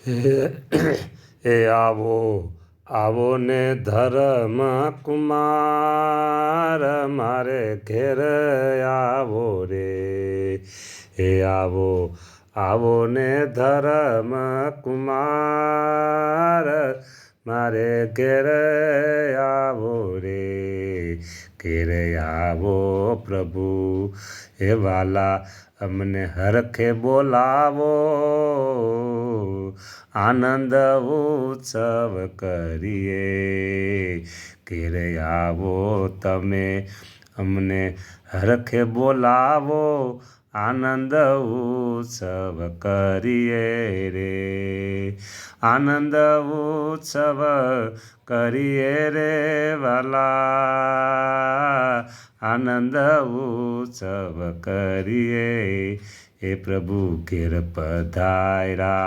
હે હે આવો આવો ને ધર્મ કુમાર મારે ઘેર આવો રે. હે આવો આવો ને ધર્મ કુમાર મારે ઘેર આવો રે. ઘેર આવો પ્રભુ હે વાલા અમને હરખે બોલાવો. આનંદ ઉત્સવ કરીએ. ઘેર આવો તમે અમને હરખે બોલાવો. આનંદ ઉત્સવ કરીએ રે. આનંદ ઉત્સવ કરીએ રે વાલા. આનંદ ઉત્સવ કરીએ. હે પ્રભુ ઘેર પધાર્યા.